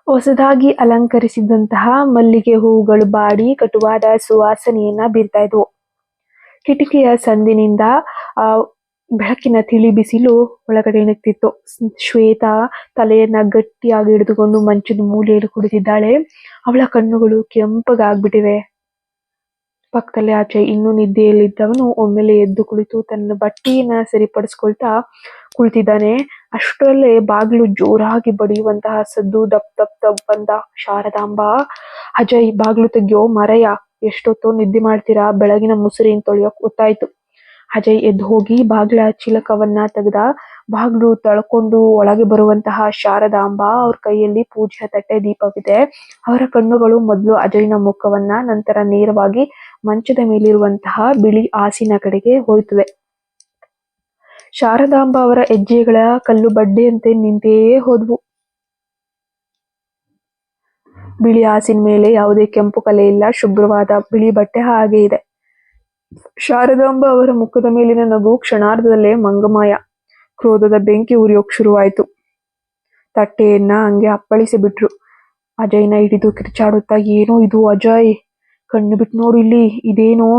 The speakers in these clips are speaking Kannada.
ಹೊಸದಾಗಿ ಅಲಂಕರಿಸಿದಂತಹ ಮಲ್ಲಿಗೆ ಹೂಗಳು ಬಾಡಿ ಕಟುವಾದ ಸುವಾಸನೆಯನ್ನ ಬೀರ್ತಾ ಇದ್ವು. ಕಿಟಕಿಯ ಸಂದಿನಿಂದ ಆ ಬೆಳಕಿನ ತಿಳಿ ಬಿಸಿಲು ಒಳಗಡೆ ನಿಂತಿತ್ತು. ಶ್ವೇತಾ ತಲೆಯನ್ನ ಗಟ್ಟಿಯಾಗಿ ಹಿಡಿದುಕೊಂಡು ಮಂಚದ ಮೂಲೆಯಲ್ಲಿ ಕುಳಿತಿದ್ದಾಳೆ. ಅವಳ ಕಣ್ಣುಗಳು ಕೆಂಪಗಾಗ್ಬಿಟ್ಟಿವೆ. ಪಕ್ಕದಲ್ಲಿ ಆಚೆ ಇನ್ನೂ ನಿದ್ದೆಯಲ್ಲಿದ್ದವನು ಒಮ್ಮೆಲೆ ಎದ್ದು ಕುಳಿತು ತನ್ನ ಬಟ್ಟೆಯನ್ನ ಸರಿಪಡಿಸ್ಕೊಳ್ತಾ ಕುಳಿತಿದ್ದಾನೆ. ಅಷ್ಟರಲ್ಲೇ ಬಾಗಿಲು ಜೋರಾಗಿ ಬಡಿಯುವಂತಹ ಸದ್ದು. ದಪ್ ದಪ್ ದಪ್ ಬಂದ. ಶಾರದಾಂಬ, ಅಜಯ್ ಬಾಗಿಲು ತೆಗ್ಯೋ ಮಾರಯ್ಯ, ಎಷ್ಟೊತ್ತೋ ನಿದ್ದೆ ಮಾಡ್ತೀರಾ, ಬೆಳಗಿನ ಮುಸುರಿನ ತೊಳೆಯೋಕ್ ಗೊತ್ತಾಯ್ತು. ಅಜಯ್ ಎದ್ದು ಹೋಗಿ ಬಾಗಿಲ ಚಿಲಕವನ್ನ ತೆಗೆದ. ಬಾಗಿಲು ತಳ್ಕೊಂಡು ಒಳಗೆ ಬರುವಂತಹ ಶಾರದಾಂಬ, ಅವ್ರ ಕೈಯಲ್ಲಿ ಪೂಜೆಯ ತಟ್ಟೆ ದೀಪವಿದೆ. ಅವರ ಕಣ್ಣುಗಳು ಮೊದಲು ಅಜಯ್ನ ಮುಖವನ್ನ, ನಂತರ ನೇರವಾಗಿ ಮಂಚದ ಮೇಲಿರುವಂತಹ ಬಿಳಿ ಹಾಸಿನ ಕಡೆಗೆ ಹೋಯ್ತುವೆ. ಶಾರದಾಂಬ ಅವರ ಹೆಜ್ಜೆಗಳ ಕಲ್ಲು ಬಡ್ಡೆಯಂತೆ ನಿಂತೇ ಹೋದ್ವು. ಬಿಳಿ ಹಾಸಿನ ಮೇಲೆ ಯಾವುದೇ ಕೆಂಪು ಕಲೆ ಇಲ್ಲ, ಶುಭ್ರವಾದ ಬಿಳಿ ಬಟ್ಟೆ ಹಾಗೆ ಇದೆ. ಶಾರದಾಂಬ ಅವರ ಮುಖದ ಮೇಲಿನ ನಗು ಕ್ಷಣಾರ್ಧದಲ್ಲೇ ಮಂಗಮಾಯ. ಕ್ರೋಧದ ಬೆಂಕಿ ಉರಿಯೋಕ್ ಶುರುವಾಯ್ತು. ತಟ್ಟೆಯನ್ನ ಹಂಗೆ ಅಪ್ಪಳಿಸಿ ಬಿಟ್ರು. ಅಜಯ್ನ ಹಿಡಿದು ಕಿರ್ಚಾಡುತ್ತಾ, ಏನೋ ಇದು ಅಜಯ್, ಕಣ್ಣು ಬಿಟ್ಟು ನೋಡು ಇಲ್ಲಿ, ಇದೇನೋ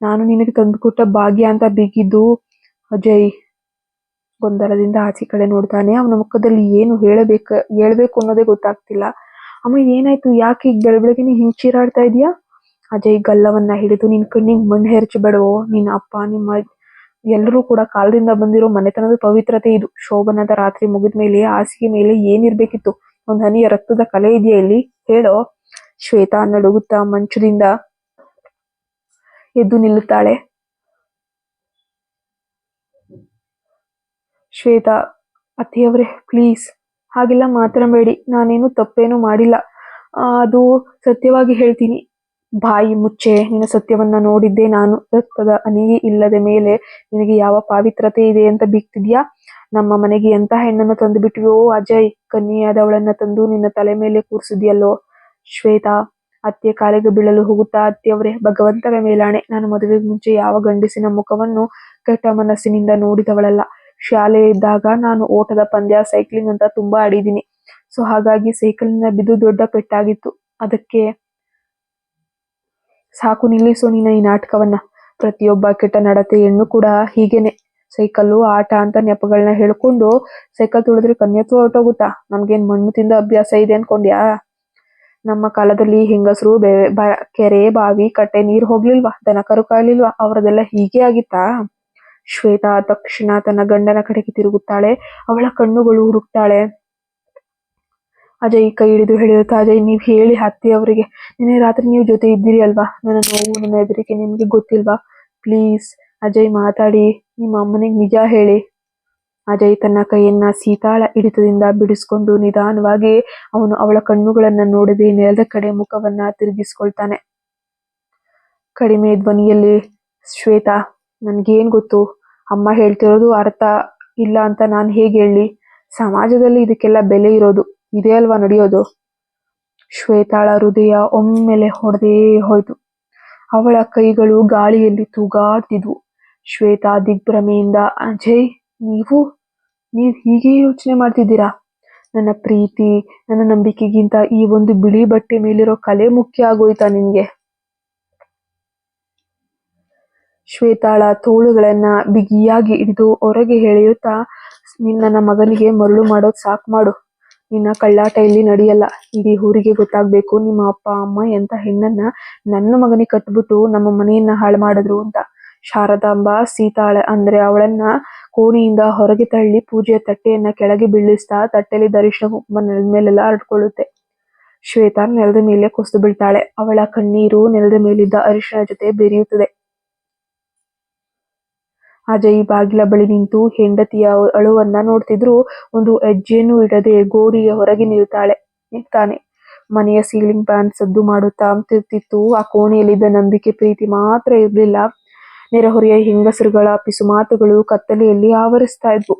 ನಾನು ನಿನಗೆ ತಂದುಕೊಟ್ಟ ಭಾಗ್ಯ ಅಂತ ಬಿಗಿದ್ದು. ಅಜಯ್ ಗೊಂದಲದಿಂದ ಆಚೆ ಕಡೆ ನೋಡ್ತಾನೆ. ಅವನ ಮುಖದಲ್ಲಿ ಏನು ಹೇಳ್ಬೇಕು ಅನ್ನೋದೇ ಗೊತ್ತಾಗ್ತಿಲ್ಲ. ಅಮ್ಮ ಏನಾಯ್ತು, ಯಾಕೆ ಈಗ ಬೆಳಬೆಳಗ್ಗೆನೆ ಹಿಂಗ್ ಚೀರಾಡ್ತಾ ಇದೀಯಾ? ಅಜಯ್ ಗಲ್ಲವನ್ನ ಹಿಡಿದು, ನಿನ್ ಕಣ್ಣಿಗೆ ಮಣ್ಣು ಹೆರಚಬೇಡವೋ, ನಿನ್ನ ಅಪ್ಪ ನಿಮ್ಮ ಎಲ್ಲರೂ ಕೂಡ ಕಾಲದಿಂದ ಬಂದಿರೋ ಮನೆತನದ ಪವಿತ್ರತೆ ಇದು. ಶೋಭನದ ರಾತ್ರಿ ಮುಗಿದ್ಮೇಲೆ ಹಾಸಿಗೆ ಮೇಲೆ ಏನಿರ್ಬೇಕಿತ್ತು? ಒಂದ್ ಹನಿಯ ರಕ್ತದ ಕಲೆ ಇದೆಯಾ ಇಲ್ಲಿ? ಹೇಳೋ. ಶ್ವೇತಾ ನಡುಗುತ್ತಾ ಮಂಚದಿಂದ ಎದ್ದು ನಿಲ್ಲುತ್ತಾಳೆ. ಶ್ವೇತಾ, ಅತ್ತೆಯವರೇ ಪ್ಲೀಸ್ ಹಾಗೆಲ್ಲ ಮಾತಾಡಬೇಡಿ, ನಾನೇನು ತಪ್ಪೇನು ಮಾಡಿಲ್ಲ, ಅದು ಸತ್ಯವಾಗಿ ಹೇಳ್ತೀನಿ. ಬಾಯಿ ಮುಚ್ಚೆ, ನಿನ್ನ ಸತ್ಯವನ್ನ ನೋಡಿದ್ದೆ ನಾನು. ರಕ್ತದ ಹನಿಯೇ ಇಲ್ಲದ ಮೇಲೆ ನಿನಗೆ ಯಾವ ಪಾವಿತ್ರತೆ ಇದೆ ಅಂತ ಬೀಗ್ತಿದ್ಯಾ? ನಮ್ಮ ಮನೆಗೆ ಎಂತ ಹೆಣ್ಣನ್ನು ತಂದು ಬಿಟ್ಟಿಯೋ ಅಜಯ್, ಕನ್ಯೆಯಾದವಳನ್ನ ತಂದು ನಿನ್ನ ತಲೆ ಮೇಲೆ ಕೂರಿಸಿದ್ಯಲ್ಲೋ. ಶ್ವೇತಾ ಅತ್ತೆ ಕಾಲಿಗೆ ಬೀಳಲು ಹೋಗುತ್ತಾ, ಅತ್ತೆಯವರೇ ಭಗವಂತನ ಮೇಲಾಣೆ, ನಾನು ಮದುವೆಗೆ ಮುಂಚೆ ಯಾವ ಗಂಡಸಿನ ಮುಖವನ್ನು ಕೆಟ್ಟ ಮನಸ್ಸಿನಿಂದ ನೋಡಿದವಳಲ್ಲ. ಶಾಲೆ ಇದ್ದಾಗ ನಾನು ಓಟದ ಪಂದ್ಯ, ಸೈಕ್ಲಿಂಗ್ ಅಂತ ತುಂಬಾ ಆಡಿದ್ದೀನಿ. ಸೊ ಹಾಗಾಗಿ ಸೈಕಲಿನ ಬಿದ್ದು ದೊಡ್ಡ ಪೆಟ್ಟಾಗಿತ್ತು. ಅದಕ್ಕೆ ಸಾಕು, ನಿಲ್ಲಿಸು ನಿನ್ನ ಈ ನಾಟಕವನ್ನ. ಪ್ರತಿಯೊಬ್ಬ ಕೆಟ್ಟ ನಡತೆ ಹೆಣ್ಣು ಕೂಡ ಹೀಗೇನೆ, ಸೈಕಲ್ಲು ಆಟ ಅಂತ ನೆಪಗಳನ್ನ ಹೇಳ್ಕೊಂಡು ಸೈಕಲ್ ತುಳಿದ್ರೆ ಕನ್ಯತ್ವ ಹೊರಟೋಗುತ್ತಾ? ನಮ್ಗೇನ್ ಮಣ್ಣು ತಿಂದ ಅಭ್ಯಾಸ ಇದೆ ಅನ್ಕೊಂಡ್ಯಾ? ನಮ್ಮ ಕಾಲದಲ್ಲಿ ಹೆಂಗಸರು ಕೆರೆ, ಬಾವಿ, ಕಟ್ಟೆ ನೀರು ಹೋಗ್ಲಿಲ್ವಾ? ದನ ಕರು ಕಾಯ್ಲಿಲ್ವಾ? ಅವ್ರದೆಲ್ಲ ಹೀಗೆ ಆಗಿತ್ತಾ? ಶ್ವೇತಾ ತಕ್ಷಣ ತನ್ನ ಗಂಡನ ಕಡೆಗೆ ತಿರುಗುತ್ತಾಳೆ. ಅವಳ ಕಣ್ಣುಗಳು ಹುಡುಕ್ತಾಳೆ. ಅಜಯ್ ಕೈ ಹಿಡಿದು ಹೇಳಿರುತ್ತಾ, ಅಜಯ್ ನೀವ್ ಹೇಳಿ ಅತ್ತೆಯವರಿಗೆ, ನಿನ್ನೆ ರಾತ್ರಿ ನೀವು ಜೊತೆ ಇದ್ದೀರಿ ಅಲ್ವಾ? ನನ್ನ ನೋವು, ನನ್ನ ಹೆದರಿಕೆ ನಿಮ್ಗೆ ಗೊತ್ತಿಲ್ವಾ? ಪ್ಲೀಸ್ ಅಜಯ್ ಮಾತಾಡಿ, ನಿಮ್ಮ ಅಮ್ಮನಿಗೆ ನಿಜ ಹೇಳಿ. ಅಜಯ್ ತನ್ನ ಕೈಯನ್ನ ಸೀತಾಳ ಹಿಡಿತದಿಂದ ಬಿಡಿಸ್ಕೊಂಡು ನಿಧಾನವಾಗಿ ಅವನು ಅವಳ ಕಣ್ಣುಗಳನ್ನ ನೋಡದೆ ನೆಲದ ಕಡೆ ಮುಖವನ್ನ ತಿರುಗಿಸ್ಕೊಳ್ತಾನೆ. ಕಡಿಮೆ ಧ್ವನಿಯಲ್ಲಿ, ಶ್ವೇತಾ ನನ್ಗೇನ್ ಗೊತ್ತು, ಅಮ್ಮ ಹೇಳ್ತಿರೋದು ಅರ್ಥ ಇಲ್ಲ ಅಂತ ನಾನು ಹೇಗೆ ಹೇಳಿ? ಸಮಾಜದಲ್ಲಿ ಇದಕ್ಕೆಲ್ಲ ಬೆಲೆ ಇರೋದು, ಇದೇ ಅಲ್ವಾ ನಡೆಯೋದು? ಶ್ವೇತಾಳ ಹೃದಯ ಒಮ್ಮೆಲೆ ಹೊಡೆದೇ ಹೋಯ್ತು. ಅವಳ ಕೈಗಳು ಗಾಳಿಯಲ್ಲಿ ತೂಗಾಡ್ತಿದ್ವು. ಶ್ವೇತಾ ದಿಗ್ಭ್ರಮೆಯಿಂದ, ಅಜಯ್ ನೀವ್ ಹೀಗೆ ಯೋಚನೆ ಮಾಡ್ತಿದ್ದೀರಾ? ನನ್ನ ಪ್ರೀತಿ, ನನ್ನ ನಂಬಿಕೆಗಿಂತ ಈ ಒಂದು ಬಿಳಿ ಬಟ್ಟೆ ಮೇಲಿರೋ ಕಲೆ ಮುಖ್ಯ ಆಗೋಯ್ತಾ ನಿನ್ಗೆ? ಶ್ವೇತಾಳ ತೋಳುಗಳನ್ನ ಬಿಗಿಯಾಗಿ ಹಿಡಿದು ಹೊರಗೆ ಎಳೆಯುತ್ತಾ, ನನ್ನ ಮಗನಿಗೆ ಮರಳು ಮಾಡೋದ್ ಸಾಕ್ ಮಾಡು. ನಿನ್ನ ಕಳ್ಳಾಟ ಇಲ್ಲಿ ನಡೆಯಲ್ಲ. ಇಡೀ ಊರಿಗೆ ಗೊತ್ತಾಗ್ಬೇಕು ನಿಮ್ಮ ಅಪ್ಪ ಅಮ್ಮ ಎಂತ ಹೆಣ್ಣನ್ನ ನನ್ನ ಮಗನಿಗೆ ಕಟ್ಬಿಟ್ಟು ನಮ್ಮ ಮನೆಯನ್ನ ಹಾಳು ಮಾಡಿದ್ರು ಅಂತ. ಶಾರದಾಂಬ ಸೀತಾಳ ಅಂದ್ರೆ ಅವಳನ್ನ ಕೋಣೆಯಿಂದ ಹೊರಗೆ ತಳ್ಳಿ ಪೂಜೆಯ ತಟ್ಟೆಯನ್ನ ಕೆಳಗೆ ಬೀಳಿಸ್ತಾ, ತಟ್ಟೆಲಿ ಅರಿಶಿನ ಕುಂಕುಮ ನೆಲದ ಮೇಲೆಲ್ಲ ಹರಡ್ಕೊಳ್ಳುತ್ತೆ. ಶ್ವೇತಾ ನೆಲದ ಮೇಲೆ ಕುಸಿದು ಬೀಳ್ತಾಳೆ. ಅವಳ ಕಣ್ಣೀರು ನೆಲದ ಮೇಲಿದ್ದ ಅರಿಶಿನ ಜೊತೆ ಬೆರೆಯುತ್ತದೆ. ಅಜಯ್ ಬಾಗಿಲ ಬಳಿ ನಿಂತು ಹೆಂಡತಿಯ ಅಳುವನ್ನ ನೋಡ್ತಿದ್ರು. ಒಂದು ಹೆಜ್ಜೆಯನ್ನು ಇಡದೆ ಗೋಡೆಯ ಹೊರಗೆ ನಿಲ್ತಾನೆ. ಮನೆಯ ಸೀಲಿಂಗ್ ಫ್ಯಾನ್ ಸದ್ದು ಮಾಡುತ್ತಾ ತಿರ್ತಿತ್ತು. ಆ ಕೋಣೆಯಲ್ಲಿದ್ದ ನಂಬಿಕೆ, ಪ್ರೀತಿ ಮಾತ್ರ ಇರ್ಲಿಲ್ಲ. ನೆರೆಹೊರೆಯ ಹೆಂಗಸರುಗಳ ಪಿಸುಮಾತುಗಳು ಕತ್ತಲೆಯಲ್ಲಿ ಆವರಿಸ್ತಾ ಇದ್ವು.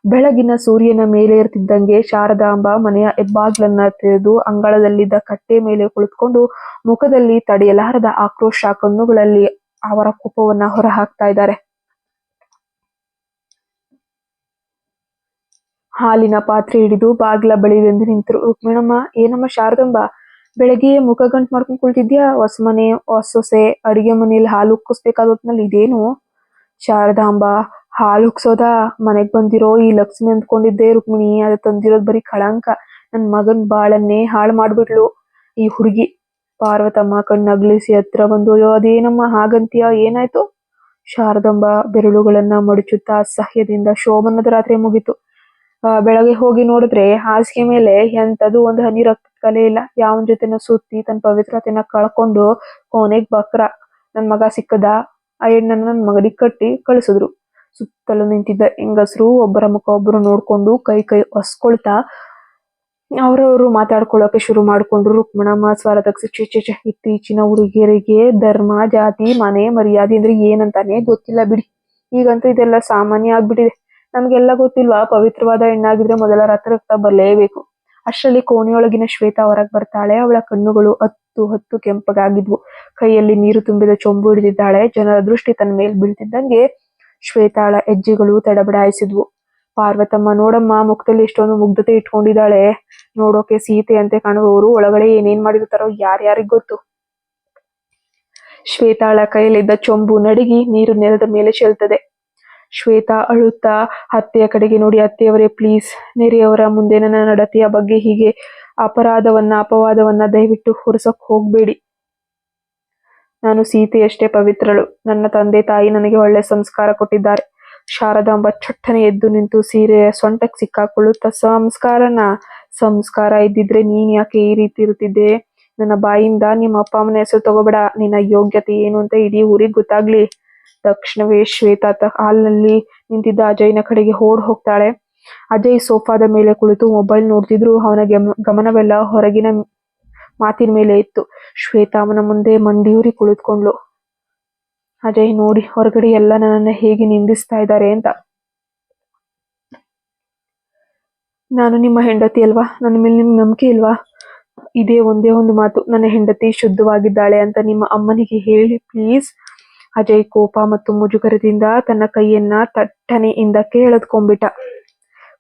ಬೆಳಗಿನ ಸೂರ್ಯನ ಮೇಲೆ ಇರ್ತಿದ್ದಂಗೆ ಶಾರದಾಂಬ ಮನೆಯ ಹೆಬ್ಬಾಗ್ಲನ್ನ ತೆರೆದು ಅಂಗಳದಲ್ಲಿದ್ದ ಕಟ್ಟೆ ಮೇಲೆ ಕುಳಿತುಕೊಂಡು ಮುಖದಲ್ಲಿ ತಡೆಯಲಾರದ ಆಕ್ರೋಶ, ಕಣ್ಣುಗಳಲ್ಲಿ ಅವರ ಕೋಪವನ್ನ ಹೊರ ಹಾಕ್ತಾ ಇದ್ದಾರೆ. ಹಾಲಿನ ಪಾತ್ರೆ ಹಿಡಿದು ಬಾಗ್ಲ ಬಳಿ ಬೆಂದು ನಿಂತರು. ರುಕ್ಮಿಣಮ್ಮ, ಏನಮ್ಮ ಶಾರದಮ್ಮ, ಬೆಳಗ್ಗೆ ಮುಖ ಗಂಟು ಮಾಡ್ಕೊಂಡು ಕುಳಿತಿದ್ಯಾ? ಹೊಸ ಮನೆ ಹೊಸೊಸೆ ಅಡಿಗೆ ಮನೇಲಿ ಹಾಲು ಉಕ್ಕಿಸ್ಬೇಕಾದ ಹೊತ್ನಲ್ಲಿ ಇದೇನು? ಶಾರದಾಂಬ, ಹಾಲು ಉಕ್ಸೋದ? ಮನೆಗ್ ಬಂದಿರೋ ಈ ಲಕ್ಷ್ಮಿ ಅಂದ್ಕೊಂಡಿದ್ದೆ ರುಕ್ಮಿಣಿ, ಅದು ತಂದಿರೋದ್ ಬರೀ ಕಳಂಕ. ನನ್ ಮಗನ್ ಬಾಳನ್ನೇ ಹಾಳು ಮಾಡ್ಬಿಟ್ಲು ಈ ಹುಡುಗಿ. ಪಾರ್ವತಮ್ಮ ಕಣ್ಣಗ್ಲಿಸಿ ಹತ್ರ ಬಂದು, ಅಯ್ಯೋ ಅದೇನಮ್ಮ ಹಾಗಂತೀಯ, ಏನಾಯ್ತು? ಶಾರದಾಂಬ ಬೆರಳುಗಳನ್ನ ಮಡಚುತ್ತಾ ಅಸಹ್ಯದಿಂದ, ಶೋಭನದ ರಾತ್ರಿ ಮುಗೀತು. ಬೆಳಗ್ಗೆ ಹೋಗಿ ನೋಡಿದ್ರೆ ಹಾಸಿಗೆ ಮೇಲೆ ಎಂತದು ಒಂದು ಹನಿ ರಕ್ತದ ಕಲೆ ಇಲ್ಲ. ಯಾವನ್ ಜೊತೆನ ಸುತ್ತಿ ತನ್ನ ಪವಿತ್ರತೆನ ಕಳ್ಕೊಂಡು ಕೊನೆಗ್ ಬಕ್ರ ನನ್ ಮಗ ಸಿಕ್ಕದ. ಆ ಹೆಣ್ಣನ್ನ ನನ್ ಮಗನಿಗೆ ಕಟ್ಟಿ ಕಳಿಸಿದ್ರು. ಸುತ್ತಲೂ ನಿಂತಿದ್ದ ಹೆಂಗಸರು ಒಬ್ಬರ ಮುಖ ಒಬ್ಬರು ನೋಡ್ಕೊಂಡು ಕೈ ಹೊಸ್ಕೊಳ್ತಾ ಅವ್ರವ್ರು ಮಾತಾಡ್ಕೊಳ್ಳೋಕೆ ಶುರು ಮಾಡ್ಕೊಂಡ್ರು. ರುಕ್ಮಿಣಮ್ಮ ಸ್ವರ ತಗ್ಸಿ, ಚೆ ಇತ್ತೀಚಿನ ಹುಡುಗಿಯರಿಗೆ ಧರ್ಮ, ಜಾತಿ, ಮನೆ ಮರ್ಯಾದೆ ಅಂದ್ರೆ ಏನಂತಾನೆ ಗೊತ್ತಿಲ್ಲ ಬಿಡಿ. ಈಗಂತೂ ಇದೆಲ್ಲ ಸಾಮಾನ್ಯ ಆಗ್ಬಿಟ್ಟಿದೆ. ನಮ್ಗೆಲ್ಲ ಗೊತ್ತಿಲ್ವಾ? ಪವಿತ್ರವಾದ ಹೆಣ್ಣಾಗಿದ್ರೆ ಮೊದಲ ರಕ್ತ ಬರಲೇಬೇಕು. ಅಷ್ಟರಲ್ಲಿ ಕೋಣೆಯೊಳಗಿನ ಶ್ವೇತಾ ಹೊರಗ್ ಬರ್ತಾಳೆ. ಅವಳ ಕಣ್ಣುಗಳು ಹತ್ತು ಕೆಂಪಗಾಗಿದ್ವು. ಕೈಯಲ್ಲಿ ನೀರು ತುಂಬಿದ ಚೊಂಬು ಹಿಡಿದಿದ್ದಾಳೆ. ಜನರ ದೃಷ್ಟಿ ತನ್ನ ಮೇಲ್ ಬೀಳ್ತಿದ್ದಂಗೆ ಶ್ವೇತಾಳ ಹೆಜ್ಜೆಗಳು ತಡಬಡಾಯಿಸಿದ್ವು. ಪಾರ್ವತಮ್ಮ, ನೋಡಮ್ಮ, ಮುಖದಲ್ಲಿ ಎಷ್ಟೊಂದು ಮುಗ್ಧತೆ ಇಟ್ಕೊಂಡಿದ್ದಾಳೆ. ನೋಡೋಕೆ ಸೀತೆ ಅಂತೆ ಕಾಣುವವರು ಒಳಗಡೆ ಏನೇನ್ ಮಾಡಿರ್ತಾರೋ ಯಾರ್ಯಾರಿಗ್ ಗೊತ್ತು. ಶ್ವೇತಾಳ ಕೈಯಲ್ಲಿದ್ದ ಚೊಂಬು ನಡುಗಿ ನೀರು ನೆಲದ ಮೇಲೆ ಚೆಲ್ತದೆ. ಶ್ವೇತಾ ಅಳುತ್ತಾ ಅತ್ತೆಯ ಕಡೆಗೆ ನೋಡಿ, ಅತ್ತೆಯವರೇ ಪ್ಲೀಸ್, ನೆರೆಯವರ ಮುಂದೆ ನನ್ನ ನಡತೆಯ ಬಗ್ಗೆ ಹೀಗೆ ಅಪವಾದವನ್ನ ದಯವಿಟ್ಟು ಹೊರಸಕ್ ಹೋಗ್ಬೇಡಿ. ನಾನು ಸೀತೆಯಷ್ಟೇ ಪವಿತ್ರಳು. ನನ್ನ ತಂದೆ ತಾಯಿ ನನಗೆ ಒಳ್ಳೆ ಸಂಸ್ಕಾರ ಕೊಟ್ಟಿದ್ದಾರೆ. ಶಾರದಾಂಬ ಚಟ್ಟನೆ ಎದ್ದು ನಿಂತು ಸೀರೆಯ ಸೊಂಟಕ್ಕೆ ಸಿಕ್ಕಾಕೊಳ್ಳುತ್ತಾ, ಸಂಸ್ಕಾರ ಇದ್ದಿದ್ರೆ ನೀನ್ ಯಾಕೆ ಈ ರೀತಿ ಇರುತ್ತಿದ್ದೆ? ನನ್ನ ಬಾಯಿಂದ ನಿಮ್ಮ ಅಪ್ಪ ಅಮ್ಮನ ಹೆಸರು ತಗೋಬೇಡ. ನಿನ್ನ ಯೋಗ್ಯತೆ ಏನು ಅಂತ ಇಡೀ ಊರಿಗೆ ಗೊತ್ತಾಗ್ಲಿ. ತಕ್ಷಣವೇ ಶ್ವೇತಾ ಹಾಲ್ನಲ್ಲಿ ನಿಂತಿದ್ದ ಅಜಯ್ನ ಕಡೆಗೆ ಓಡ್ ಹೋಗ್ತಾಳೆ. ಅಜಯ್ ಸೋಫಾದ ಮೇಲೆ ಕುಳಿತು ಮೊಬೈಲ್ ನೋಡ್ತಿದ್ರು. ಅವನ ಗಮನವೆಲ್ಲ ಹೊರಗಿನ ಮಾತಿನ ಮೇಲೆ ಇತ್ತು. ಶ್ವೇತಾ ಅವನ ಮುಂದೆ ಮಂಡಿಯೂರಿ ಕುಳಿತುಕೊಂಡ್ಲು. ಅಜಯ್ ನೋಡಿ, ಹೊರಗಡೆ ಎಲ್ಲ ನನ್ನನ್ನ ಹೇಗೆ ನಿಂದಿಸ್ತಾ ಇದ್ದಾರೆ ಅಂತ. ನಾನು ನಿಮ್ಮ ಹೆಂಡತಿ ಅಲ್ವಾ? ನನ್ನ ಮೇಲೆ ನಿಮ್ಗೆ ನಂಬಿಕೆ ಇಲ್ವಾ? ಇದೇ ಒಂದೇ ಒಂದು ಮಾತು, ನನ್ನ ಹೆಂಡತಿ ಶುದ್ಧವಾಗಿದ್ದಾಳೆ ಅಂತ ನಿಮ್ಮ ಅಮ್ಮನಿಗೆ ಹೇಳಿ ಪ್ಲೀಸ್. ಅಜಯ್ ಕೋಪ ಮತ್ತು ಮುಜುಗರದಿಂದ ತನ್ನ ಕೈಯನ್ನ ತಟ್ಟನೆ ಹಿಂದಕ್ಕೆ ಎಳೆದುಕೊಂಡ್ಬಿಟ್ಟ.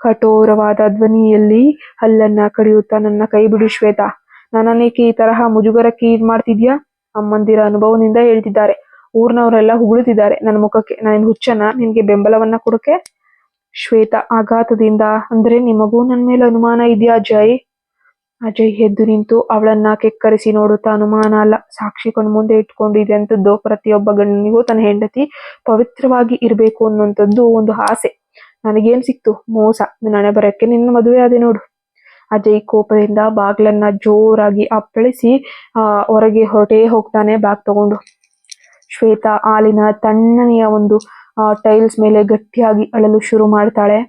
ಕಠೋರವಾದ ಧ್ವನಿಯಲ್ಲಿ ಹಲ್ಲನ್ನ ಕಡಿಯುತ್ತಾ, ನನ್ನ ಕೈ ಬಿಡು ಶ್ವೇತಾ. ನನ್ನನ್ನೇಕೆ ಈ ತರಹ ಮುಜುಗರಕ್ಕೆ ಈಡ್ ಮಾಡ್ತಿದ್ಯಾ? ಅಮ್ಮಂದಿರ ಅನುಭವದಿಂದ ಹೇಳ್ತಿದ್ದಾರೆ. ಊರ್ನವರೆಲ್ಲ ಹೊಗಳುತ್ತಿದ್ದಾರೆ ನನ್ನ ಮುಖಕ್ಕೆ. ನಾನು ಹುಚ್ಚನ ನಿನ್ಗೆ ಬೆಂಬಲವನ್ನ ಕೊಡೋಕೆ? ಶ್ವೇತಾ ಆಘಾತದಿಂದ, ಅಂದ್ರೆ ನಿಮಗೂ ನನ್ ಮೇಲೆ ಅನುಮಾನ ಇದೆಯಾ ಅಜಯ್? ಅಜಯ್ ಎದ್ದು ನಿಂತು ಅವಳನ್ನ ಕೆಕ್ಕರಿಸಿ ನೋಡುತ್ತಾ, ಅನುಮಾನ ಅಲ್ಲ, ಸಾಕ್ಷಿ ಕಣ್ಣು ಮುಂದೆ ಇಟ್ಕೊಂಡು ಇದೆ ಅಂತದ್ದು. ಪ್ರತಿಯೊಬ್ಬ ಗಂಡನಿಗೂ ತನ್ನ ಹೆಂಡತಿ ಪವಿತ್ರವಾಗಿ ಇರ್ಬೇಕು ಅನ್ನೋಂಥದ್ದು ಒಂದು ಆಸೆ. ನನಗೇನ್ ಸಿಕ್ತು? ಮೋಸ. ನನ್ನ ಹಣೆ ಬರಕ್ಕೆ ನಿನ್ನ ಮದುವೆ ಆದೆ ನೋಡು. ಅಜಯ್ ಕೋಪದಿಂದ ಬಾಗ್ಲನ್ನ ಜೋರಾಗಿ ಅಪ್ಪಳಿಸಿ ಹೊರಗೆ ಹೊರಟೇ ಹೋಗ್ತಾನೆ ಬ್ಯಾಗ್ ತಗೊಂಡು. ಶ್ವೇತಾ ಹಾಲಿನ ತಣ್ಣನೆಯ ಒಂದು ಟೈಲ್ಸ್ ಮೇಲೆ ಗಟ್ಟಿಯಾಗಿ ಅಳಲು ಶುರು ಮಾಡ್ತಾಳೆ.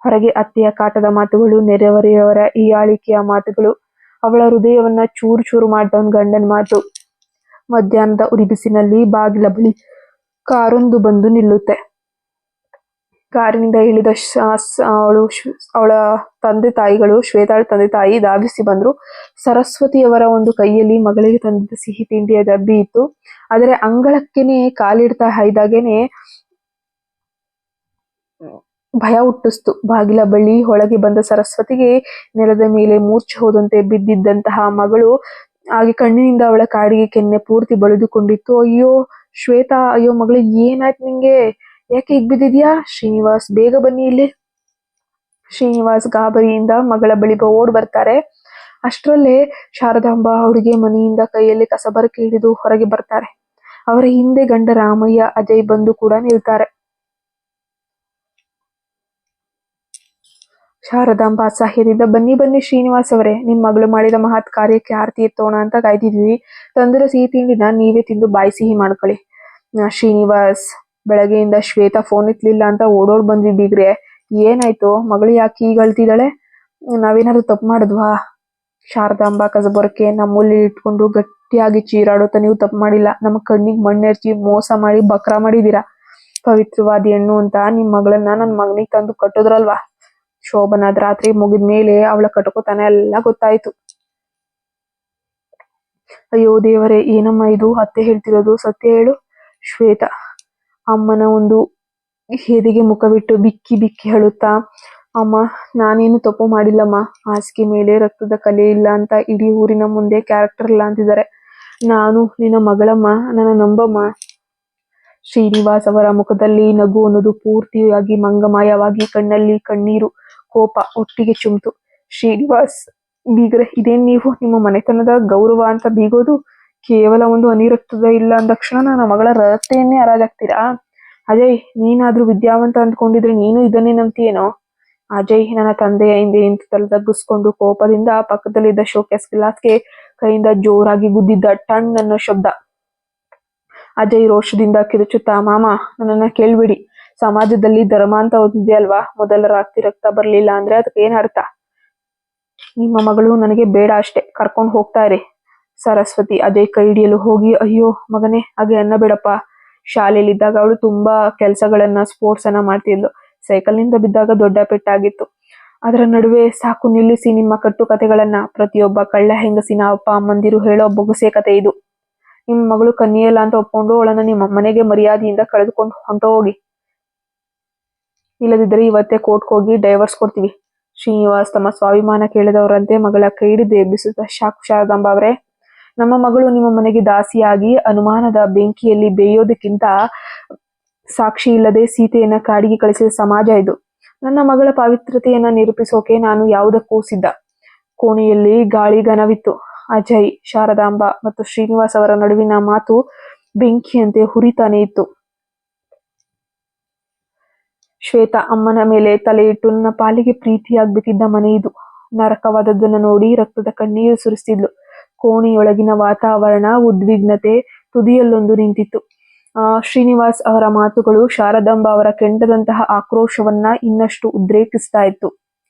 ಹೊರಗೆ ಅತ್ತೆಯ ಕಾಟದ ಮಾತುಗಳು, ನೆರೆಹೊರೆಯವರ ಹೀಯಾಳಿಕೆಯ ಮಾತುಗಳು, ಅವಳ ಹೃದಯವನ್ನ ಚೂರು ಚೂರು ಮಾಡ್ದವನ್ ಗಂಡನ ಮಾತು. ಮಧ್ಯಾಹ್ನದ ಉರಿಬಿಸಿನಲ್ಲಿ ಬಾಗಿಲ ಬಳಿ ಕಾರೊಂದು ಬಂದು ನಿಲ್ಲುತ್ತೆ. ಕಾರಿನಿಂದ ಇಳಿದ ಅವಳ ತಂದೆ ತಾಯಿಗಳು, ಶ್ವೇತಾಳ ತಂದೆ ತಾಯಿ ಧಾವಿಸಿ ಬಂದ್ರು. ಸರಸ್ವತಿಯವರ ಒಂದು ಕೈಯಲ್ಲಿ ಮಗಳಿಗೆ ತಂದಿದ್ದ ಸಿಹಿ ತಿಂಡಿಯ ಡಬ್ಬಿ ಇತ್ತು. ಆದರೆ ಅಂಗಳಕ್ಕೇನೆ ಕಾಲಿಡ್ತಾ ಇದ್ದಾಗೇನೆ ಭಯ ಹುಟ್ಟಿಸ್ತು. ಬಾಗಿಲ ಬಳಿ ಒಳಗೆ ಬಂದ ಸರಸ್ವತಿಗೆ ನೆಲದ ಮೇಲೆ ಮೂರ್ಛೆ ಹೋದಂತೆ ಬಿದ್ದಿದ್ದಂತಹ ಮಗಳು ಹಾಗೆ ಕಣ್ಣಿನಿಂದ ಅವಳ ಕಾಡಿಗೆ ಕೆನ್ನೆ ಪೂರ್ತಿ ಬಳಿದುಕೊಂಡಿತ್ತು. ಅಯ್ಯೋ ಶ್ವೇತಾ, ಅಯ್ಯೋ ಮಗಳು, ಏನಾಯ್ತು ನಿಂಗೆ? ಯಾಕೆ ಈಗ ಬಿದ್ದಿದ್ಯಾ? ಶ್ರೀನಿವಾಸ್, ಬೇಗ ಬನ್ನಿ ಇಲ್ಲಿ. ಶ್ರೀನಿವಾಸ್ ಗಾಬರಿಯಿಂದ ಮಗಳ ಬಳಿ ಓಡ್ ಬರ್ತಾರೆ. ಅಷ್ಟರಲ್ಲೇ ಶಾರದಾಂಬ ಅಡುಗೆ ಮನೆಯಿಂದ ಕೈಯಲ್ಲಿ ಕಸಬರಕೆ ಹಿಡಿದು ಹೊರಗೆ ಬರ್ತಾರೆ. ಅವರ ಹಿಂದೆ ಗಂಡ ರಾಮಯ್ಯ, ಅಜಯ್ ಬಂದು ಕೂಡ ನಿಲ್ತಾರೆ. ಶಾರದಾಂಬ ಅಸಹ್ಯದಿಂದ, ಬನ್ನಿ ಬನ್ನಿ ಶ್ರೀನಿವಾಸ್ ಅವರೇ, ನಿಮ್ ಮಗಳು ಮಾಡಿದ ಮಹತ್ ಕಾರ್ಯಕ್ಕೆ ಆರತಿ ಎತ್ತೋಣ ಅಂತ ಕಾಯ್ತಿದ್ವಿ. ತಂದಿರೋ ಸಿಹಿ ತಿಂಡಿನ ನೀವೇ ತಿಂದು ಬಾಯಿ ಸಿಹಿ ಮಾಡ್ಕೊಳ್ಳಿ. ಶ್ರೀನಿವಾಸ್, ಬೆಳಗ್ಗೆಯಿಂದ ಶ್ವೇತಾ ಫೋನ್ ಇತ್ಲಿಲ್ಲ ಅಂತ ಓಡೋಡ್ ಬಂದ್ವಿ ಬೀಗ್ರೆ. ಏನಾಯ್ತು? ಮಗಳು ಯಾಕೆ ಈಗ ಅಳ್ತಿದ್ದಾಳೆ? ನಾವೇನಾದ್ರು ತಪ್ಪು ಮಾಡಿದ್ವಾ? ಶಾರದಾಂಬ ಕಸಬೊರಕೆ ನಮ್ಮಲ್ಲಿ ಇಟ್ಕೊಂಡು ಗಟ್ಟಿಯಾಗಿ ಚೀರಾಡುತ್ತಾ, ನೀವು ತಪ್ಪು ಮಾಡಿಲ್ಲ. ನಮ್ಮ ಕಣ್ಣಿಗೆ ಮಣ್ಣೆರ್ಚಿ ಮೋಸ ಮಾಡಿ ಬಕ್ರ ಮಾಡಿದೀರಾ. ಪವಿತ್ರವಾದಿ ಹೆಣ್ಣು ಅಂತ ನಿಮ್ ಮಗಳನ್ನ ನನ್ ಮಗನಿಗೆ ತಂದು ಕಟ್ಟೋದ್ರಲ್ವಾ? ಶೋಭನಾದ್ ರಾತ್ರಿ ಮುಗಿದ್ಮೇಲೆ ಅವಳ ಕಟುಕತನ ಎಲ್ಲ ಗೊತ್ತಾಯ್ತು. ಅಯ್ಯೋ ದೇವರೇ, ಏನಮ್ಮ ಇದು? ಅತ್ತೆ ಹೇಳ್ತಿರೋದು ಸತ್ಯ ಹೇಳು. ಶ್ವೇತಾ ಅಮ್ಮನ ಒಂದು ಎದೆಗೆ ಮುಖವಿಟ್ಟು ಬಿಕ್ಕಿ ಬಿಕ್ಕಿ ಹೇಳುತ್ತಾ, ಅಮ್ಮ, ನಾನೇನು ತಪ್ಪು ಮಾಡಿಲ್ಲಮ್ಮ. ಹಾಸಿಗೆ ಮೇಲೆ ರಕ್ತದ ಕಲೆ ಇಲ್ಲ ಅಂತ ಇಡೀ ಊರಿನ ಮುಂದೆ ಕ್ಯಾರೆಕ್ಟರ್ ಇಲ್ಲ ಅಂತಿದ್ದಾರೆ. ನಾನು ನಿನ್ನ ಮಗಳಮ್ಮ, ನನ್ನ ನಂಬಮ್ಮ. ಶ್ರೀನಿವಾಸ್ ಅವರ ಮುಖದಲ್ಲಿ ನಗು ಅನ್ನೋದು ಪೂರ್ತಿಯಾಗಿ ಮಂಗಮಾಯವಾಗಿ ಕಣ್ಣಲ್ಲಿ ಕಣ್ಣೀರು, ಕೋಪ ಒಟ್ಟಿಗೆ ಚುಮ್ತು. ಶ್ರೀನಿವಾಸ್, ಬೀಗ್ರೆ, ಇದೇನ್ ನೀವು ನಿಮ್ಮ ಮನೆತನದ ಗೌರವ ಅಂತ ಬೀಗೋದು? ಕೇವಲ ಒಂದು ಹನಿ ರಕ್ತದ ಇಲ್ಲ ಅಂದಕ್ಷಣ ನನ್ನ ಮಗಳ ರಕ್ತೆಯನ್ನೇ ಹರಾಜಾಗ್ತೀರಾ? ಅಜಯ್, ನೀನಾದ್ರೂ ವಿದ್ಯಾವಂತ ಅಂದ್ಕೊಂಡಿದ್ರೆ ನೀನು ಇದನ್ನೇ ನಂಬ್ತೀಯೇನೋ? ಅಜಯ್ ನನ್ನ ತಂದೆಯ ಹಿಂದೆ ನಿಂತು ತಲೆ ತಗ್ಗಿಸ್ಕೊಂಡು ಕೋಪದಿಂದ ಪಕ್ಕದಲ್ಲಿದ್ದ ಶೋಕೇಸ್ ಗ್ಲಾಸ್ಗೆ ಕೈಯಿಂದ ಜೋರಾಗಿ ಗುದ್ದಿದ್ದ ಟಣ್ ಅನ್ನೋ ಶಬ್ದ. ಅಜಯ್ ರೋಷದಿಂದ ಕಿರುಚುತ್ತಾ, ಮಾಮ, ನನ್ನನ್ನ ಕೇಳ್ಬಿಡಿ. ಸಮಾಜದಲ್ಲಿ ಧರ್ಮ ಅಂತ ಓದಿದೆ ಅಲ್ವಾ? ಮೊದಲ ರಾತ್ರಿ ರಕ್ತ ಬರ್ಲಿಲ್ಲ ಅಂದ್ರೆ ಅದಕ್ಕೆ ಏನ್ ಅರ್ಥ? ನಿಮ್ಮ ಮಗಳು ನನಗೆ ಬೇಡ ಅಷ್ಟೇ, ಕರ್ಕೊಂಡು ಹೋಗ್ತಾ ಇರಿ. ಸರಸ್ವತಿ ಅಜಯ್ ಕೈ ಹಿಡಿಯಲು ಹೋಗಿ, ಅಯ್ಯೋ ಮಗನೇ, ಹಾಗೆ ಅನ್ನ ಬೇಡಪ್ಪ. ಶಾಲೆಯಲ್ಲಿದ್ದಾಗ ಅವಳು ತುಂಬಾ ಕೆಲಸಗಳನ್ನ, ಸ್ಪೋರ್ಟ್ಸ್ ಅನ್ನ ಮಾಡ್ತಿದ್ಲು. ಸೈಕಲ್ನಿಂದ ಬಿದ್ದಾಗ ದೊಡ್ಡ ಪೆಟ್ಟಾಗಿತ್ತು. ಅದರ ನಡುವೆ ಸಾಕು ನಿಲ್ಲಿಸಿ ನಿಮ್ಮ ಕಟ್ಟು ಕತೆಗಳನ್ನ. ಪ್ರತಿಯೊಬ್ಬ ಕಳ್ಳ ಹೆಂಗಸಿನ ಅಪ್ಪ ಅಮ್ಮಂದಿರು ಹೇಳೋ ಬೊಗಸೆ ಕತೆ ಇದು. ನಿಮ್ಮ ಮಗಳು ಕನ್ನಿಯಲ್ಲ ಅಂತ ಒಪ್ಕೊಂಡು ಅವಳನ್ನ ನಿಮ್ಮ ಮನೆಗೆ ಮರ್ಯಾದೆಯಿಂದ ಕಳೆದುಕೊಂಡು ಹೊಂಟೋಗಿ. ಇಲ್ಲದಿದ್ದರೆ ಇವತ್ತೇ ಕೋರ್ಟ್ಗೆ ಹೋಗಿ ಡೈವರ್ಸ್ ಕೊಡ್ತೀವಿ. ಶ್ರೀನಿವಾಸ್ ತಮ್ಮ ಸ್ವಾಭಿಮಾನ ಕೇಳಿದವರಂತೆ ಮಗಳ ಕೈ ಹಿಡಿದು ಎಬ್ಬಿಸುತ್ತಾ, ಶಾರದಾಂಬ ಅವರೇ, ನಮ್ಮ ಮಗಳು ನಿಮ್ಮ ಮನೆಗೆ ದಾಸಿಯಾಗಿ ಅನುಮಾನದ ಬೆಂಕಿಯಲ್ಲಿ ಬೇಯೋದಕ್ಕಿಂತ ಸಾಕ್ಷಿ ಇಲ್ಲದೆ ಸೀತೆಯನ್ನ ಕಾಡಿಗೆ ಕಳಿಸಿದ ಸಮಾಜ ಇದು. ನನ್ನ ಮಗಳ ಪವಿತ್ರತೆಯನ್ನ ನಿರೂಪಿಸೋಕೆ ನಾನು ಯಾವುದಕ್ಕೂ ಸಿದ್ಧ. ಕೋಣೆಯಲ್ಲಿ ಗಾಳಿ ಘನವಿತ್ತು. ಅಜಯ್, ಶಾರದಾಂಬ ಮತ್ತು ಶ್ರೀನಿವಾಸ್ ಅವರ ನಡುವಿನ ಮಾತು ಬೆಂಕಿಯಂತೆ ಹುರಿತಾನೆ ಇತ್ತು. ಶ್ವೇತಾ ಅಮ್ಮನ ಮೇಲೆ ತಲೆ ಇಟ್ಟು ನನ್ನ ಪಾಲಿಗೆ ಪ್ರೀತಿಯಾಗ್ಬೇಕಿದ್ದ ಮನೆ ಇದು. ನರಕವಾದದ್ದನ್ನು ನೋಡಿ ರಕ್ತದ ಕಣ್ಣೀರು ಸುರಿಸ್ತಿದ್ಲು. ಕೋಣೆಯೊಳಗಿನ ವಾತಾವರಣ ಉದ್ವಿಗ್ನತೆ ತುದಿಯಲ್ಲೊಂದು ನಿಂತಿತ್ತು. ಶ್ರೀನಿವಾಸ್ ಅವರ ಮಾತುಗಳು ಶಾರದಾಂಬ ಅವರ ಕೆಂಡದಂತಹ ಆಕ್ರೋಶವನ್ನ ಇನ್ನಷ್ಟು ಉದ್ರೇಕಿಸ್ತಾ ಇತ್ತು.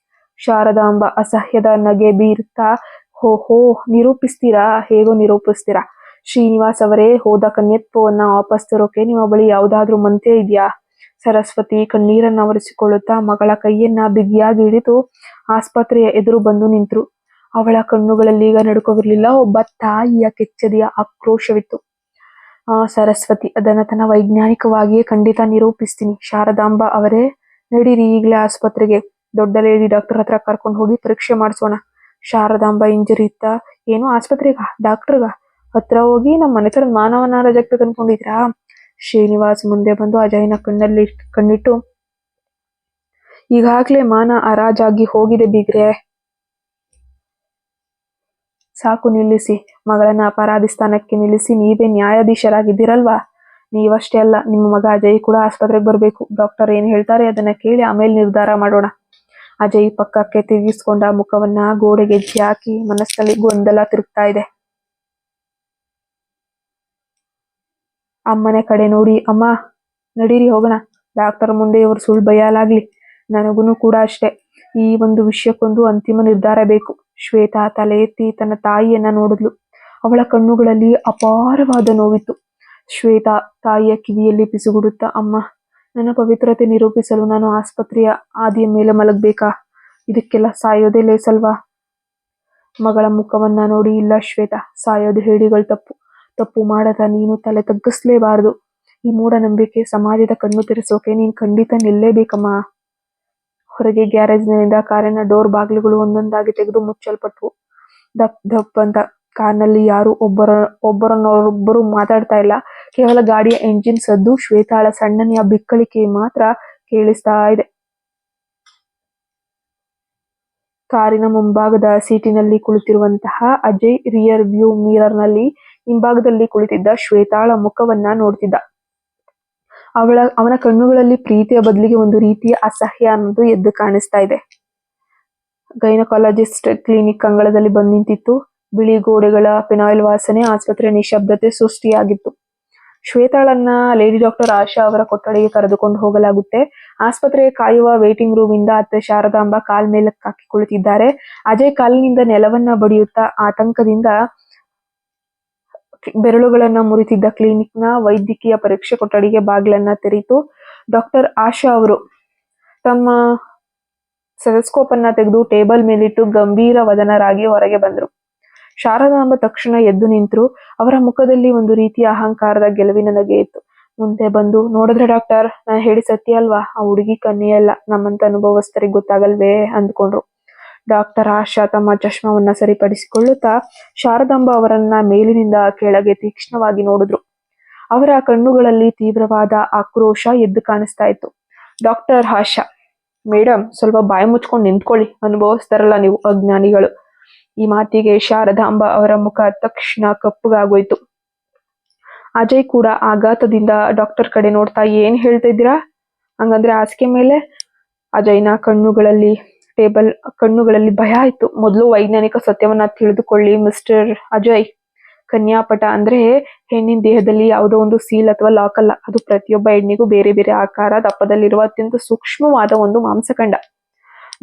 ಶಾರದಾಂಬ ಅಸಹ್ಯದ ನಗೆ ಬೀರುತ್ತಾ, ಹೋ ನಿರೂಪಿಸ್ತೀರಾ? ಹೇಗೋ ನಿರೂಪಿಸ್ತೀರಾ? ಶ್ರೀನಿವಾಸ್ ಅವರೇ, ಹೋದ ಕನ್ಯತ್ವವನ್ನ ವಾಪಸ್ ತರೋಕೆ ನಿಮ್ಮ ಬಳಿ ಯಾವುದಾದ್ರೂ ಮಂತ್ರ ಇದೆಯಾ? ಸರಸ್ವತಿ ಕಣ್ಣೀರನ್ನ ಒರೆಸಿಕೊಳ್ಳುತ್ತಾ ಮಗಳ ಕೈಯನ್ನ ಬಿಗಿಯಾಗಿ ಹಿಡಿದು ಆಸ್ಪತ್ರೆಯ ಎದುರು ಬಂದು ನಿಂತರು. ಅವಳ ಕಣ್ಣುಗಳಲ್ಲಿ ಈಗ ನಡುಕವಿರಲಿಲ್ಲ, ಒಬ್ಬ ತಾಯಿಯ ಕೆಚ್ಚದೆಯ ಆಕ್ರೋಶವಿತ್ತು. ಸರಸ್ವತಿ, ಅದನ್ನ ತನ್ನ ವೈಜ್ಞಾನಿಕವಾಗಿಯೇ ಖಂಡಿತ ನಿರೂಪಿಸ್ತೀನಿ. ಶಾರದಾಂಬ ಅವರೇ, ನಡೀರಿ ಈಗಲೇ ಆಸ್ಪತ್ರೆಗೆ. ದೊಡ್ಡ ಲೇಡಿ ಡಾಕ್ಟರ್ ಹತ್ರ ಕರ್ಕೊಂಡು ಹೋಗಿ ಪರೀಕ್ಷೆ ಮಾಡಿಸೋಣ. ಶಾರದಾಂಬ ಹಿಂಜರಿಯುತ್ತ, ಏನು ಆಸ್ಪತ್ರೆಗ? ಡಾಕ್ಟರ್ಗ? ಹತ್ರ ಹೋಗಿ ನಮ್ಮ ಮನೆತನದ ಮಾನವನ ರಜಕ್ಕೆ ಅನ್ಕೊಂಡಿದ್ರಾ? ಶ್ರೀನಿವಾಸ್ ಮುಂದೆ ಬಂದು ಅಜಯ್ನ ಕಣ್ಣಲ್ಲಿ ಕಣ್ಣಿಟ್ಟು, ಈಗಾಗ್ಲೇ ಮಾನ ಹರಾಜಾಗಿ ಹೋಗಿದೆ ಬೀಗ್ರೆ. ಸಾಕು ನಿಲ್ಲಿಸಿ. ಮಗಳನ್ನ ಅಪರಾಧಿ ಸ್ಥಾನಕ್ಕೆ ನಿಲ್ಲಿಸಿ ನೀವೇ ನ್ಯಾಯಾಧೀಶರಾಗಿದ್ದೀರಲ್ವಾ? ನೀವಷ್ಟೇ ಅಲ್ಲ, ನಿಮ್ಮ ಮಗ ಅಜಯ್ ಕೂಡ ಆಸ್ಪತ್ರೆಗೆ ಬರಬೇಕು. ಡಾಕ್ಟರ್ ಏನ್ ಹೇಳ್ತಾರೆ ಅದನ್ನ ಕೇಳಿ ಆಮೇಲೆ ನಿರ್ಧಾರ ಮಾಡೋಣ. ಅಜಯ್ ಪಕ್ಕಕ್ಕೆ ತಿರುಗಿಸ್ಕೊಂಡ ಮುಖವನ್ನ ಗೋಡೆಗೆ ಹಾಕಿ ಮನಸ್ಸಲ್ಲಿ ಗೊಂದಲ ತಿರುಗ್ತಾ ಇದೆ. ಅಮ್ಮನೆ ಕಡೆ ನೋಡಿ, ಅಮ್ಮ ನಡೀರಿ ಹೋಗೋಣ. ಡಾಕ್ಟರ್ ಮುಂದೆ ಇವರು ಸುಳ್ಳು ಬಯಲಾಗ್ಲಿ. ನನಗೂ ಕೂಡ ಅಷ್ಟೇ. ಈ ಒಂದು ವಿಷಯಕ್ಕೊಂದು ಅಂತಿಮ ನಿರ್ಧಾರ ಬೇಕು. ಶ್ವೇತಾ ತಲೆ ಎತ್ತಿ ತನ್ನ ತಾಯಿಯನ್ನ ನೋಡಿದ್ಲು. ಅವಳ ಕಣ್ಣುಗಳಲ್ಲಿ ಅಪಾರವಾದ ನೋವಿತ್ತು. ಶ್ವೇತಾ ತಾಯಿಯ ಕಿವಿಯಲ್ಲಿ ಪಿಸುಗುಡುತ್ತಾ, ಅಮ್ಮ, ನನ್ನ ಪವಿತ್ರತೆ ನಿರೂಪಿಸಲು ನಾನು ಆಸ್ಪತ್ರೆಯ ಆದಿಯ ಮೇಲೆ ಮಲಗಬೇಕಾ? ಇದಕ್ಕೆಲ್ಲ ಸಾಯೋದೇ ಲೇಸಲ್ವಾ? ಮಗಳ ಮುಖವನ್ನ ನೋಡಿ, ಇಲ್ಲ ಶ್ವೇತಾ, ಸಾಯೋದು ಹೇಳಿಗಳು ತಪ್ಪು ಮಾಡದ ನೀನು ತಲೆ ತಗ್ಗಿಸ್ಲೇಬಾರದು. ಈ ಮೂಢನಂಬಿಕೆ ಸಮಾಜದ ಕಣ್ಣು ತೆರೆಸೋಕೆ ನೀನ್ ಖಂಡಿತ ನಿಲ್ಲೇಬೇಕಮ್ಮ. ಹೊರಗೆ ಗ್ಯಾರೇಜ್ನಿಂದ ಕಾರಿನ ಡೋರ್ ಬಾಗಿಲುಗಳು ಒಂದೊಂದಾಗಿ ತೆಗೆದು ಮುಚ್ಚಲ್ಪಟ್ವು. ದಪ್ ದಪ್ ಅಂತ ಕಾರ್ನಲ್ಲಿ ಯಾರು ಒಬ್ಬರನ್ನೊಬ್ಬರು ಮಾತಾಡ್ತಾ ಇಲ್ಲ. ಕೇವಲ ಗಾಡಿಯ ಎಂಜಿನ್ ಸದ್ದು, ಶ್ವೇತಾಳ ಸಣ್ಣನೆಯ ಬಿಕ್ಕಳಿಕೆ ಮಾತ್ರ ಕೇಳಿಸ್ತಾ ಇದೆ. ಕಾರಿನ ಮುಂಭಾಗದ ಸೀಟಿನಲ್ಲಿ ಕುಳಿತಿರುವಂತಹ ಅಜಯ್ ರಿಯರ್ ವ್ಯೂ ಮಿರರ್ ನಲ್ಲಿ ಹಿಂಭಾಗದಲ್ಲಿ ಕುಳಿತಿದ್ದ ಶ್ವೇತಾಳ ಮುಖವನ್ನ ನೋಡ್ತಿದ್ದ. ಅವನ ಕಣ್ಣುಗಳಲ್ಲಿ ಪ್ರೀತಿಯ ಬದಲಿಗೆ ಒಂದು ರೀತಿಯ ಅಸಹ್ಯ ಅನ್ನೋದು ಎದ್ದು ಕಾಣಿಸ್ತಾ ಇದೆ. ಗೈನಕಾಲಜಿಸ್ಟ್ ಕ್ಲಿನಿಕ್ ಅಂಗಳದಲ್ಲಿ ಬಂದು ನಿಂತಿತ್ತು. ಬಿಳಿ ಗೋಡೆಗಳ ಫಿನಾಯಿಲ್ ವಾಸನೆ, ಆಸ್ಪತ್ರೆಯ ನಿಶಬ್ದತೆ ಸೃಷ್ಟಿಯಾಗಿತ್ತು. ಶ್ವೇತಾಳನ್ನ ಲೇಡಿ ಡಾಕ್ಟರ್ ಆಶಾ ಅವರ ಕೊಠಡಿಗೆ ಕರೆದುಕೊಂಡು ಹೋಗಲಾಗುತ್ತೆ. ಆಸ್ಪತ್ರೆಯ ಕಾಯುವ ವೇಟಿಂಗ್ ರೂಮ್ ಇಂದ ಅತ್ತೆ ಶಾರದಾಂಬ ಕಾಲ್ ಮೇಲಕ್ಕೆ ಹಾಕಿ ಕುಳಿತಿದ್ದಾರೆ. ಅಜಯ್ ಕಾಲಿನಿಂದ ನೆಲವನ್ನ ಬಡಿಯುತ್ತಾ ಆತಂಕದಿಂದ ಬೆರಳುಗಳನ್ನ ಮುರಿತಿದ್ದ ಕ್ಲಿನಿಕ್ನ ವೈದ್ಯಕೀಯ ಪರೀಕ್ಷೆ ಕೊಠಡಿಗೆ ಬಾಗಿಲನ್ನ ತೆರೀತು. ಡಾಕ್ಟರ್ ಆಶಾ ಅವರು ತಮ್ಮ ಸೆಟಸ್ಕೋಪ್ ಅನ್ನ ತೆಗೆದು ಟೇಬಲ್ ಮೇಲಿಟ್ಟು ಗಂಭೀರ ವದನರಾಗಿ ಹೊರಗೆ ಬಂದ್ರು. ಶಾರದಾಂಬ ತಕ್ಷಣ ಎದ್ದು ನಿಂತರು. ಅವರ ಮುಖದಲ್ಲಿ ಒಂದು ರೀತಿಯ ಅಹಂಕಾರದ ಗೆಲುವಿನ ನಗೆ ಇತ್ತು. ಮುಂದೆ ಬಂದು, ನೋಡಿದ್ರೆ ಡಾಕ್ಟರ್, ನಾನು ಹೇಳಿ ಸತ್ಯ ಅಲ್ವಾ? ಆ ಹುಡುಗಿ ಕನ್ಯೆ ಅಲ್ಲ, ನಮ್ಮಂತ ಅನುಭವಸ್ಥರಿಗೆ ಗೊತ್ತಾಗಲ್ವೇ ಅಂದ್ಕೊಂಡ್ರು. ಡಾಕ್ಟರ್ ಆಶಾ ತಮ್ಮ ಚಶ್ಮವನ್ನ ಸರಿಪಡಿಸಿಕೊಳ್ಳುತ್ತಾ ಶಾರದಾಂಬ ಅವರನ್ನ ಮೇಲಿನಿಂದ ಕೆಳಗೆ ತೀಕ್ಷ್ಣವಾಗಿ ನೋಡಿದ್ರು. ಅವರ ಕಣ್ಣುಗಳಲ್ಲಿ ತೀವ್ರವಾದ ಆಕ್ರೋಶ ಎದ್ದು ಕಾಣಿಸ್ತಾ ಇತ್ತು. ಡಾಕ್ಟರ್ ಆಶಾ, ಮೇಡಮ್, ಸ್ವಲ್ಪ ಬಾಯಿ ಮುಚ್ಕೊಂಡು ನಿಂತ್ಕೊಳ್ಳಿ, ಅನುಭವಿಸ್ತಾರಲ್ಲ ನೀವು, ಅಜ್ಞಾನಿಗಳು. ಈ ಮಾತಿಗೆ ಶಾರದಾಂಬ ಅವರ ಮುಖ ತಕ್ಷಣ ಕಪ್ಪಗಾಗೋಯ್ತು. ಅಜಯ್ ಕೂಡ ಆಘಾತದಿಂದ ಡಾಕ್ಟರ್ ಕಡೆ ನೋಡ್ತಾ, ಏನ್ ಹೇಳ್ತಾ ಇದ್ದೀರಾ? ಹಂಗಂದ್ರೆ ಹಾಸಿಗೆ ಮೇಲೆ? ಅಜಯ್ನ ಕಣ್ಣುಗಳಲ್ಲಿ ಭಯ ಆಯ್ತು. ಮೊದಲು ವೈಜ್ಞಾನಿಕ ಸತ್ಯವನ್ನ ತಿಳಿದುಕೊಳ್ಳಿ ಮಿಸ್ಟರ್ ಅಜಯ್. ಕನ್ಯಾಪಟ ಅಂದ್ರೆ ಹೆಣ್ಣಿನ ದೇಹದಲ್ಲಿ ಯಾವುದೋ ಒಂದು ಸೀಲ್ ಅಥವಾ ಲಾಕ್ ಅಲ್ಲ. ಅದು ಪ್ರತಿಯೊಬ್ಬ ಹೆಣ್ಣಿಗೂ ಬೇರೆ ಬೇರೆ ಆಕಾರ, ದಪ್ಪದಲ್ಲಿರುವ ಅತ್ಯಂತ ಸೂಕ್ಷ್ಮವಾದ ಒಂದು ಮಾಂಸಖಂಡ.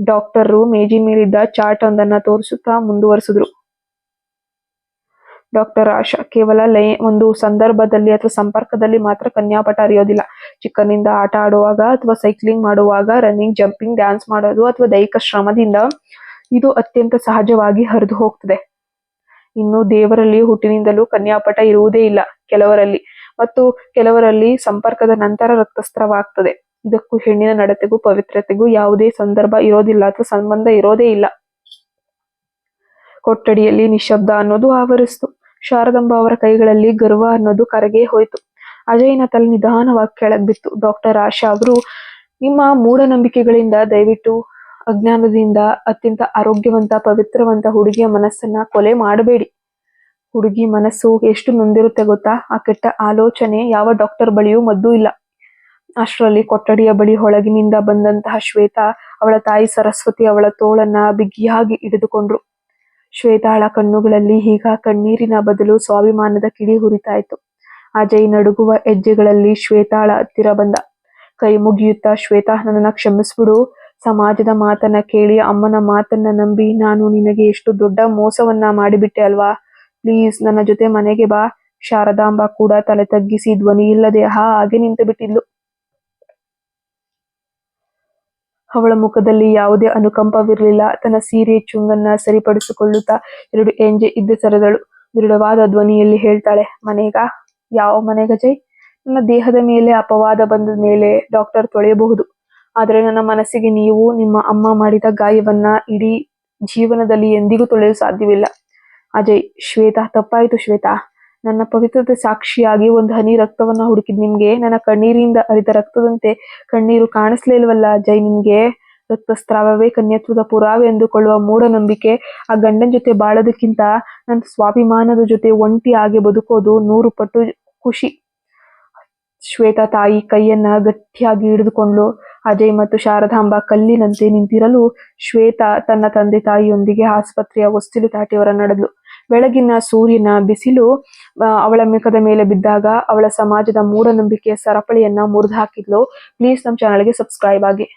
ಡಾಕ್ಟರು ಮೇಜಿನ ಮೇಲಿದ್ದ ಚಾರ್ಟ್ ಒಂದನ್ನ ತೋರಿಸುತ್ತಾ ಮುಂದುವರಿಸಿದ್ರು. ಡಾಕ್ಟರ್ ಆಶಾ, ಕೇವಲ ಒಂದು ಸಂದರ್ಭದಲ್ಲಿ ಅಥವಾ ಸಂಪರ್ಕದಲ್ಲಿ ಮಾತ್ರ ಕನ್ಯಾಪಟ ಅರಿಯೋದಿಲ್ಲ. ಚಿಕ್ಕನಿಂದ ಆಟ ಆಡುವಾಗ ಅಥವಾ ಸೈಕ್ಲಿಂಗ್ ಮಾಡುವಾಗ, ರನ್ನಿಂಗ್, ಜಂಪಿಂಗ್, ಡ್ಯಾನ್ಸ್ ಮಾಡೋದು ಅಥವಾ ದೈಹಿಕ ಶ್ರಮದಿಂದ ಇದು ಅತ್ಯಂತ ಸಹಜವಾಗಿ ಹರಿದು ಹೋಗ್ತದೆ. ಇನ್ನು ದೇವರಲ್ಲಿ ಹುಟ್ಟಿನಿಂದಲೂ ಕನ್ಯಾಪಟ ಇರುವುದೇ ಇಲ್ಲ ಕೆಲವರಲ್ಲಿ, ಮತ್ತು ಕೆಲವರಲ್ಲಿ ಸಂಪರ್ಕದ ನಂತರ ರಕ್ತಸ್ರಾವವಾಗ್ತದೆ. ಇದಕ್ಕೂ ಹೆಣ್ಣಿನ ನಡತೆಗೂ ಪವಿತ್ರತೆಗೂ ಯಾವುದೇ ಸಂದರ್ಭ ಇರೋದಿಲ್ಲ ಅಥವಾ ಸಂಬಂಧ ಇರೋದೇ ಇಲ್ಲ. ಕೊಠಡಿಯಲ್ಲಿ ನಿಶಬ್ದ ಅನ್ನೋದು ಆವರಿಸ್ತು. ಶಾರದಾಂಬ ಅವರ ಕೈಗಳಲ್ಲಿ ಗರ್ವ ಅನ್ನೋದು ಕರಗೇ ಹೋಯ್ತು. ಅಜಯ್ನ ತಲೆ ನಿಧಾನವಾಗಿ ಕೆಳಗ್ ಬಿತ್ತು. ಡಾಕ್ಟರ್ ಆಶಾ ಅವರು, ನಿಮ್ಮ ಮೂಢನಂಬಿಕೆಗಳಿಂದ, ದಯವಿಟ್ಟು ಅಜ್ಞಾನದಿಂದ ಅತ್ಯಂತ ಆರೋಗ್ಯವಂತ, ಪವಿತ್ರವಂತ ಹುಡುಗಿಯ ಮನಸ್ಸನ್ನ ಕೊಲೆ ಮಾಡಬೇಡಿ. ಹುಡುಗಿ ಮನಸ್ಸು ಎಷ್ಟು ನೊಂದಿರುತ್ತೆ ಗೊತ್ತಾ? ಆ ಕೆಟ್ಟ ಆಲೋಚನೆ ಯಾವ ಡಾಕ್ಟರ್ ಬಳಿಯೂ ಮದ್ದು ಇಲ್ಲ. ಅಷ್ಟರಲ್ಲಿ ಕೊಠಡಿಯ ಬಳಿ ಹೊಳಗಿನಿಂದ ಬಂದಂತಹ ಶ್ವೇತಾ, ಅವಳ ತಾಯಿ ಸರಸ್ವತಿ ಅವಳ ತೋಳನ್ನ ಬಿಗಿಯಾಗಿ ಹಿಡಿದುಕೊಂಡ್ರು. ಶ್ವೇತಾಳ ಕಣ್ಣುಗಳಲ್ಲಿ ಈಗ ಕಣ್ಣೀರಿನ ಬದಲು ಸ್ವಾಭಿಮಾನದ ಕಿಡಿ ಹುರಿತಾ ಇತ್ತು. ಅಜಯ್ ನಡುಗುವ ಹೆಜ್ಜೆಗಳಲ್ಲಿ ಶ್ವೇತಾಳ ಹತ್ತಿರ ಬಂದ. ಕೈ ಮುಗಿಯುತ್ತಾ, ಶ್ವೇತಾ, ನನ್ನನ್ನ ಕ್ಷಮಿಸ್ಬಿಡು. ಸಮಾಜದ ಮಾತನ್ನ ಕೇಳಿ, ಅಮ್ಮನ ಮಾತನ್ನ ನಂಬಿ ನಾನು ನಿನಗೆ ಎಷ್ಟು ದೊಡ್ಡ ಮೋಸವನ್ನ ಮಾಡಿಬಿಟ್ಟೆ ಅಲ್ವಾ? ಪ್ಲೀಸ್ ನನ್ನ ಜೊತೆ ಮನೆಗೆ ಬಾ. ಶಾರದಾಂಬ ಕೂಡ ತಲೆ ತಗ್ಗಿಸಿ ಧ್ವನಿ ಇಲ್ಲದೆ ಹಾಗೆ ನಿಂತು ಬಿಟ್ಟಿದ್ಲು. ಅವಳ ಮುಖದಲ್ಲಿ ಯಾವುದೇ ಅನುಕಂಪವಿರಲಿಲ್ಲ. ತನ್ನ ಸೀರೆ ಚುಂಗನ್ನ ಸರಿಪಡಿಸಿಕೊಳ್ಳುತ್ತಾ 2 ಹೆಜ್ಜೆ ಇದ್ದ ಸರದಳು. ದೃಢವಾದ ಧ್ವನಿಯಲ್ಲಿ ಹೇಳ್ತಾಳೆ, ಮನೆಗಾ? ಯಾವ ಮನೆಗಜಯ್? ನನ್ನ ದೇಹದ ಮೇಲೆ ಅಪವಾದ ಬಂದ ಮೇಲೆ ಡಾಕ್ಟರ್ ತೊಳೆಯಬಹುದು, ಆದರೆ ನನ್ನ ಮನಸ್ಸಿಗೆ ನೀವು ನಿಮ್ಮ ಅಮ್ಮ ಮಾಡಿದ ಗಾಯವನ್ನ ಇಡೀ ಜೀವನದಲ್ಲಿ ಎಂದಿಗೂ ತೊಳೆಯಲು ಸಾಧ್ಯವಿಲ್ಲ. ಅಜಯ್, ಶ್ವೇತಾ, ತಪ್ಪಾಯ್ತು ಶ್ವೇತಾ. ನನ್ನ ಪವಿತ್ರತೆ ಸಾಕ್ಷಿಯಾಗಿ ಒಂದು ಹನಿ ರಕ್ತವನ್ನ ಹುಡುಕಿದ್ ನಿಮ್ಗೆ ನನ್ನ ಕಣ್ಣೀರಿಂದ ಹರಿದ ರಕ್ತದಂತೆ ಕಣ್ಣೀರು ಕಾಣಿಸ್ಲೇ ಇಲ್ವಲ್ಲ ಅಜಯ್ ನಿಮ್ಗೆ? ರಕ್ತಸ್ರಾವವೇ ಕನ್ಯತ್ವದ ಪುರಾವೆ ಎಂದುಕೊಳ್ಳುವ ಮೂಢನಂಬಿಕೆ. ಆ ಗಂಡನ ಜೊತೆ ಬಾಳೋದಕ್ಕಿಂತ ನನ್ನ ಸ್ವಾಭಿಮಾನದ ಜೊತೆ ಒಂಟಿಯಾಗಿ ಬದುಕೋದು 100 ಪಟ್ಟು ಖುಷಿ. ಶ್ವೇತಾ ತಾಯಿ ಕೈಯನ್ನ ಗಟ್ಟಿಯಾಗಿ ಹಿಡಿದುಕೊಂಡ್ಲು. ಅಜಯ್ ಮತ್ತು ಶಾರದಾಂಬ ಕಲ್ಲಿನಂತೆ ನಿಂತಿರಲು ಶ್ವೇತಾ ತನ್ನ ತಂದೆ ತಾಯಿಯೊಂದಿಗೆ ಆಸ್ಪತ್ರೆಯ ಹೊಸ್ತಿಲು ದಾಟಿ ಹೊರ ನಡೆದ್ಲು. ಬೆಳಗಿನ ಸೂರ್ಯನ ಬಿಸಿಲು ಅವಳ ಮುಖದ ಮೇಲೆ ಬಿದ್ದಾಗ ಅವಳ ಸಮಾಜದ ಮೂಢನಂಬಿಕೆಯ ಸರಪಳಿಯನ್ನ ಮುರಿದು ಹಾಕಿದ್ಲು. ಪ್ಲೀಸ್ ನಮ್ಮ ಚಾನಲ್ಗೆ ಸಬ್ಸ್ಕ್ರೈಬ್ ಆಗಿ.